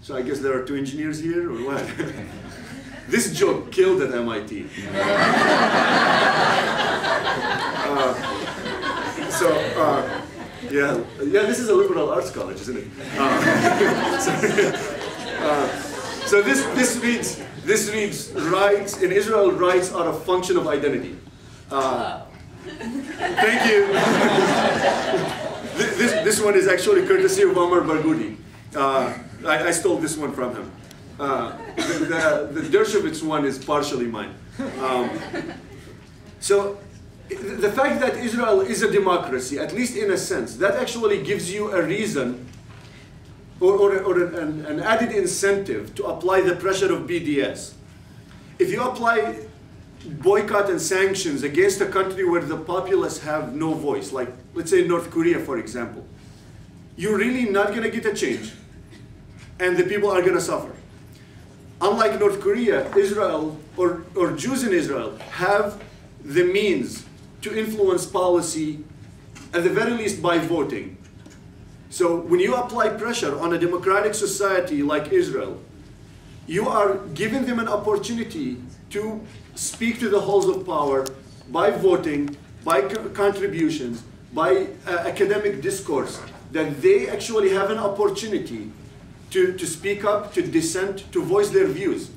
So I guess there are 2 engineers here, or what? This joke killed at MIT. Yeah, this is a liberal arts college, isn't it? So this reads rights in Israel. Rights are a function of identity. Thank you. This one is actually courtesy of Omar Barghouti. I stole this one from him. The Dershowitz one is partially mine. So the fact that Israel is a democracy, at least in a sense, that actually gives you a reason or an added incentive to apply the pressure of BDS. If you apply boycott and sanctions against a country where the populace have no voice, like let's say North Korea, for example, you're really not going to get a change, and the people are going to suffer. Unlike North Korea, Israel, or Jews in Israel, have the means to influence policy, at the very least by voting. So when you apply pressure on a democratic society like Israel, you are giving them an opportunity to speak to the halls of power by voting, by contributions, by academic discourse, that they actually have an opportunity to speak up, to dissent, to voice their views.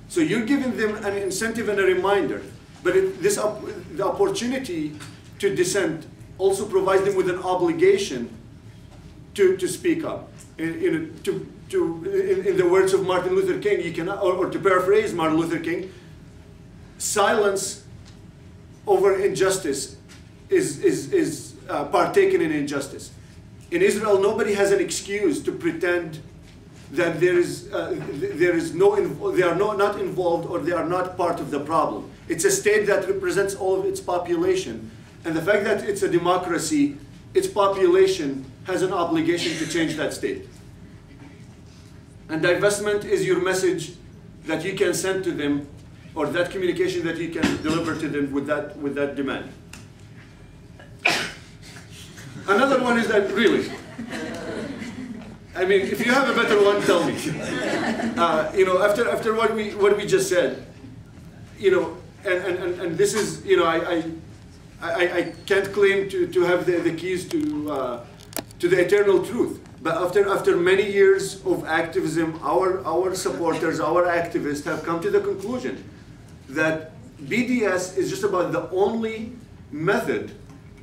So you're giving them an incentive and a reminder. But the opportunity to dissent also provides them with an obligation to speak up. In the words of Martin Luther King, you cannot, or to paraphrase Martin Luther King, silence over injustice is partaken in injustice. In Israel, nobody has an excuse to pretend that they are not involved or they are not part of the problem. It's a state that represents all of its population. And the fact that it's a democracy, its population has an obligation to change that state. And divestment is your message that you can send to them, or that communication that you can deliver to them with that demand. Another one is that, really, I mean, if you have a better one, tell me. After what we just said, and this is, I can't claim to have the keys to the eternal truth. But after many years of activism, our supporters, our activists have come to the conclusion that BDS is just about the only method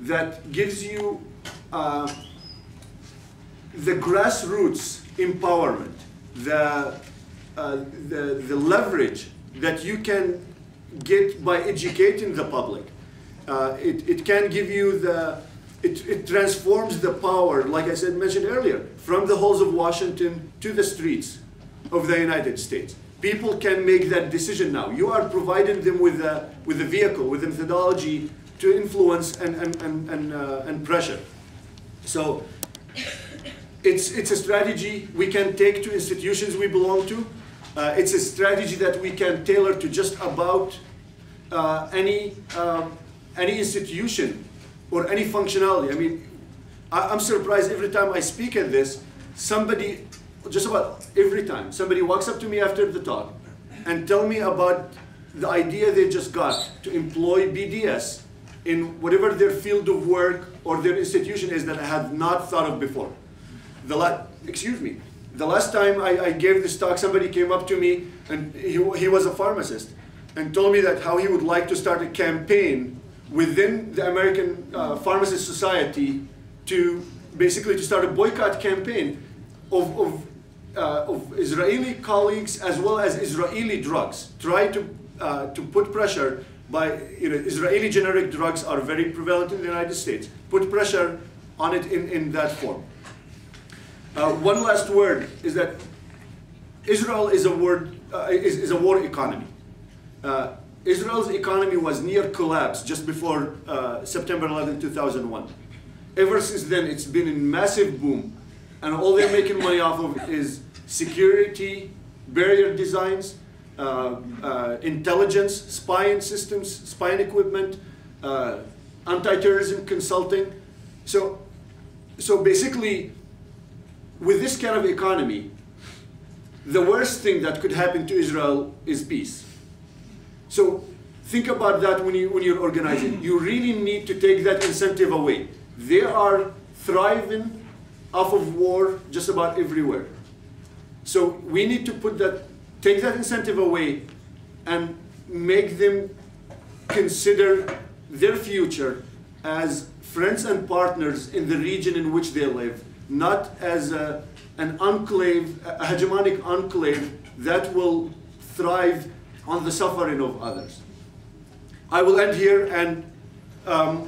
that gives you the grassroots empowerment, the leverage that you can get by educating the public. It can give you it transforms the power, like I mentioned earlier, from the halls of Washington to the streets of the United States. People can make that decision now. You are providing them with a vehicle, with a methodology to influence and pressure. So it's a strategy we can take to institutions we belong to. It's a strategy that we can tailor to just about any institution or any functionality. I mean, I'm surprised every time I speak at this, just about every time, somebody walks up to me after the talk and tell me about the idea they just got to employ BDS in whatever their field of work or their institution is that I had not thought of before. The last time I gave this talk, somebody came up to me, and he was a pharmacist, and told me that how he would like to start a campaign within the American Pharmacist Society to basically to start a boycott campaign of Israeli colleagues as well as Israeli drugs. Try to put pressure by, Israeli generic drugs are very prevalent in the United States. Put pressure on it in that form. One last word is that Israel is a war economy. Israel's economy was near collapse just before September 11, 2001. Ever since then, it's been in massive boom, and all they're making money off of is security, barrier designs, intelligence, spying systems, spying equipment, anti-terrorism consulting. So basically, with this kind of economy, the worst thing that could happen to Israel is peace. So think about that when you're organizing. You really need to take that incentive away. They are thriving off of war just about everywhere. So we need to take that incentive away and make them consider their future as friends and partners in the region in which they live, not as an enclave, a hegemonic enclave that will thrive on the suffering of others. I will end here, and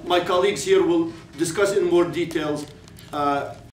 my colleagues here will discuss in more details